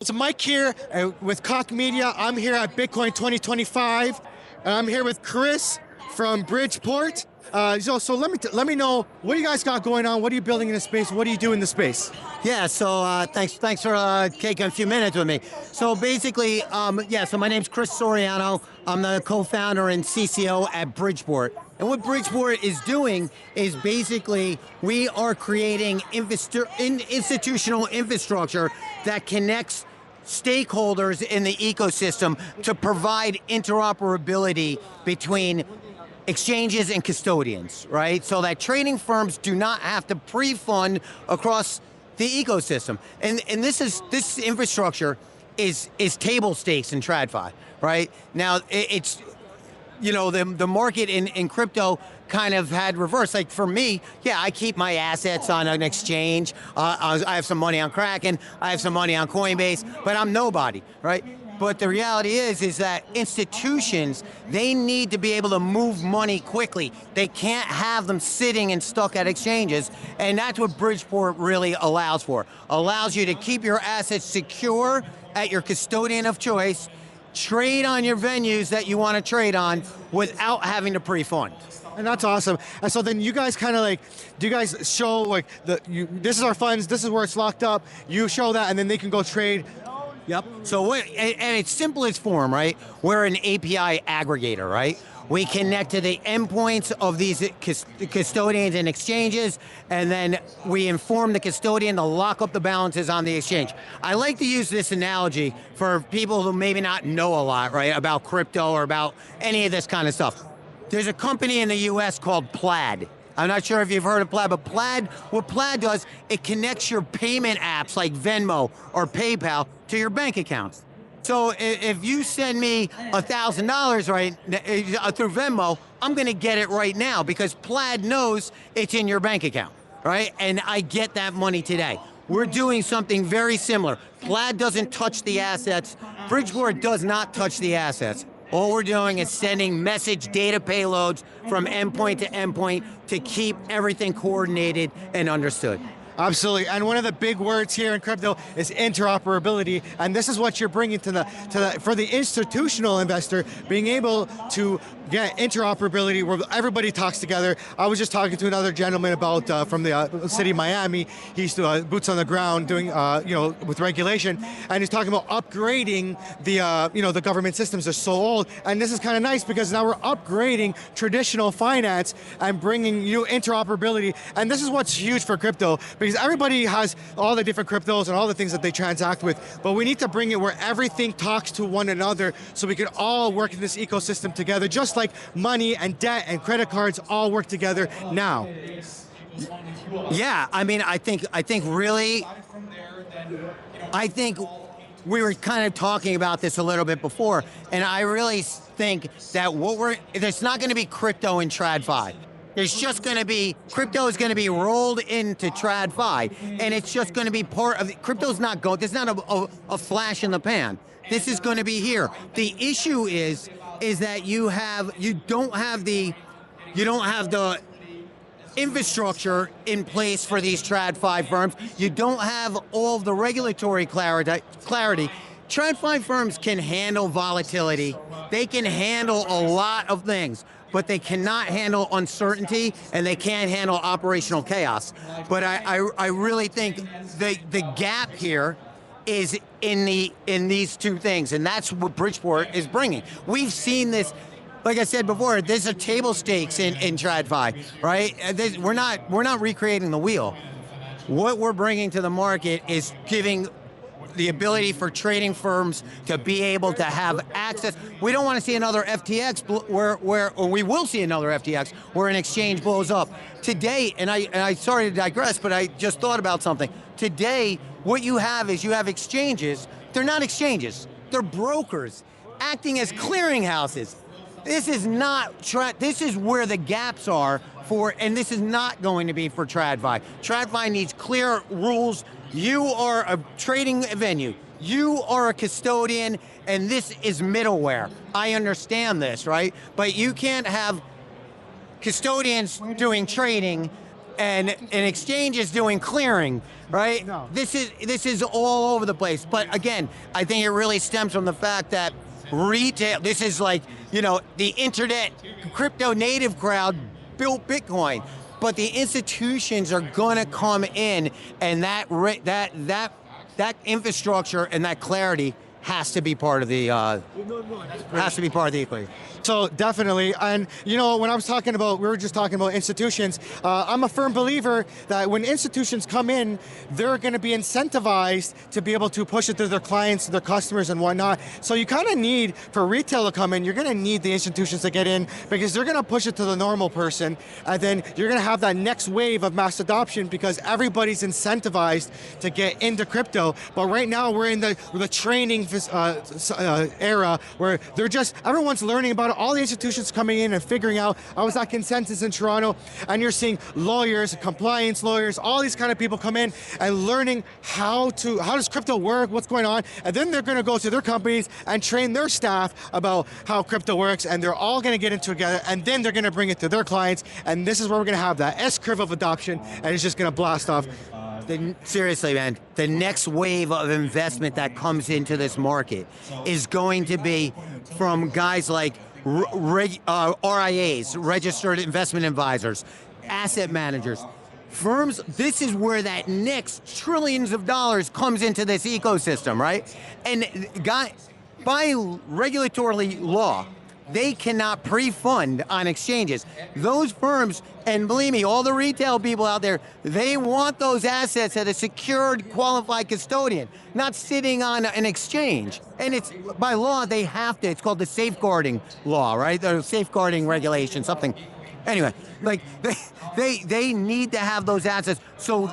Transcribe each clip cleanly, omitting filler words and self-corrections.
It's Mike here with Cock Media. I'm here at Bitcoin 2025, and I'm here with Chris from Bridgeport. So let me know, what do you guys got going on? What are you building in the space? What do you do in the space? Yeah, so thanks for taking a few minutes with me. So basically, so my name's Chris Soriano. I'm the co-founder and CCO at Bridgeport. And what Bridgeport is doing is basically we are creating institutional infrastructure that connects stakeholders in the ecosystem to provide interoperability between exchanges and custodians, right? So that trading firms do not have to pre-fund across the ecosystem. And this infrastructure is table stakes in TradFi, right? Now it's, you know, the market in crypto kind of had reversed. Like for me, yeah, I keep my assets on an exchange. I have some money on Kraken, I have some money on Coinbase, but I'm nobody, right? But the reality is that institutions, they need to be able to move money quickly. They can't have them sitting and stuck at exchanges, and that's what Bridgeport really allows for. Allows you to keep your assets secure at your custodian of choice, trade on your venues that you want to trade on without having to pre-fund. And that's awesome. And so then you guys kind of like, do you guys show like, this is our funds, this is where it's locked up, you show that, and then they can go trade? Yep. So, and it's simplest form, right? We're an API aggregator, right? We connect to the endpoints of these custodians and exchanges, and then we inform the custodian to lock up the balances on the exchange. I like to use this analogy for people who maybe not know a lot, right, about crypto or about any of this kind of stuff. There's a company in the US called Plaid. I'm not sure if you've heard of Plaid, but what Plaid does, it connects your payment apps like Venmo or PayPal to your bank accounts. So if you send me $1,000 right through Venmo, I'm gonna get it right now because Plaid knows it's in your bank account, right? And I get that money today. We're doing something very similar. Plaid doesn't touch the assets. Bridgeport does not touch the assets. All we're doing is sending message data payloads from endpoint to endpoint to keep everything coordinated and understood. Absolutely, and one of the big words here in crypto is interoperability, and this is what you're bringing for the institutional investor, being able to get interoperability where everybody talks together. I was just talking to another gentleman about from the city of Miami. He's boots on the ground doing with regulation, and he's talking about upgrading the government systems are so old, and this is kind of nice because now we're upgrading traditional finance and bringing interoperability, and this is what's huge for crypto because everybody has all the different cryptos and all the things that they transact with, but we need to bring it where everything talks to one another so we can all work in this ecosystem together, just like money and debt and credit cards all work together now. Yeah, I mean, I think we were kind of talking about this a little bit before, and I really think that there's not going to be crypto in TradFi. There's just going to be, crypto is going to be rolled into TradFi, and it's just going to be part of, crypto's not going, there's not a flash in the pan. This is going to be here. The issue is that you don't have the infrastructure in place for these TradFi firms. You don't have all the regulatory clarity. TradFi firms can handle volatility. They can handle a lot of things, but they cannot handle uncertainty and they can't handle operational chaos. But I really think the gap here is in these two things, and that's what Bridgeport is bringing. We've seen this, like I said before, there's a table stakes in TradFi, right? We're not recreating the wheel. What we're bringing to the market is giving the ability for trading firms to be able to have access. We don't want to see another FTX or we will see another FTX where an exchange blows up. Today, and I sorry to digress, but I just thought about something. Today, what you have is exchanges. They're not exchanges. They're brokers acting as clearinghouses. This is not, this is where the gaps are for, and this is not going to be for TradFi. TradFi needs clear rules. You are a trading venue. You are a custodian, and this is middleware. I understand this, right? But you can't have custodians doing trading and an exchange is doing clearing, right? No. This is all over the place. But again, I think it really stems from the fact that retail, this is like, the internet crypto native crowd built Bitcoin, but the institutions are gonna come in, and that infrastructure and that clarity has to be part of the equation. So definitely, and when I was talking about, we were just talking about institutions, I'm a firm believer that when institutions come in, they're going to be incentivized to be able to push it to their clients, their customers and whatnot. So you kind of need, for retail to come in, you're going to need the institutions to get in because they're going to push it to the normal person, and then you're going to have that next wave of mass adoption because everybody's incentivized to get into crypto. But right now we're in the training era where everyone's learning about it. All the institutions coming in and figuring out. I was at Consensus in Toronto, and you're seeing lawyers, compliance lawyers, all these kind of people come in and learning how does crypto work, what's going on, and then they're going to go to their companies and train their staff about how crypto works, and they're all going to get into it together, and then they're going to bring it to their clients, and this is where we're going to have that S-curve of adoption, and it's just going to blast off. Seriously, man, the next wave of investment that comes into this market is going to be from guys like RIAs, registered investment advisors, asset managers, firms. This is where that next trillions of dollars comes into this ecosystem, right? And by regulatory law, they cannot pre-fund on exchanges. Those firms, and believe me, all the retail people out there, they want those assets at a secured, qualified custodian, not sitting on an exchange. And it's, by law, they have to. It's called the safeguarding law, right? The safeguarding regulation, something. Anyway, like they need to have those assets. So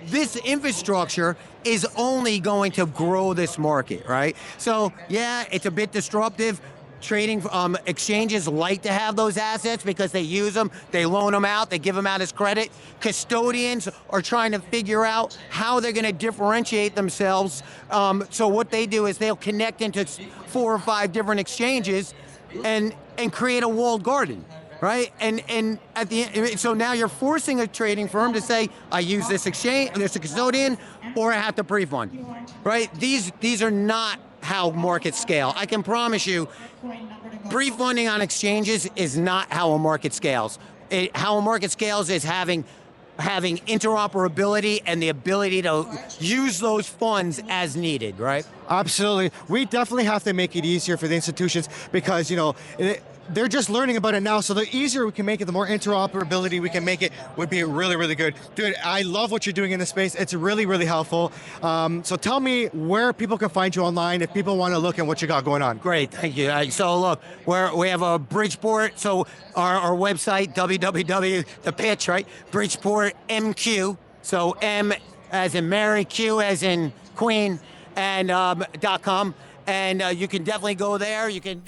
this infrastructure is only going to grow this market, right? So yeah, it's a bit disruptive. Trading exchanges like to have those assets because they use them, they loan them out, they give them out as credit. Custodians are trying to figure out how they're going to differentiate themselves. So what they do is they'll connect into 4 or 5 different exchanges and create a walled garden, right? And at the end, so now you're forcing a trading firm to say, I use this exchange, this custodian, or I have to pre-fund, right? These are not how markets scale. I can promise you, pre-funding on exchanges is not how a market scales. How a market scales is having interoperability and the ability to use those funds as needed, right? Absolutely. We definitely have to make it easier for the institutions because, they're just learning about it now, so the easier we can make it, the more interoperability we can make it, would be really, really good. Dude, I love what you're doing in this space. It's really, really helpful. So tell me where people can find you online if people want to look at what you got going on. Great, thank you. So look, we have a Bridgeport, so our website, the pitch, right? BridgePortMQ, so M as in Mary, Q as in Queen, and .com. And you can definitely go there. You can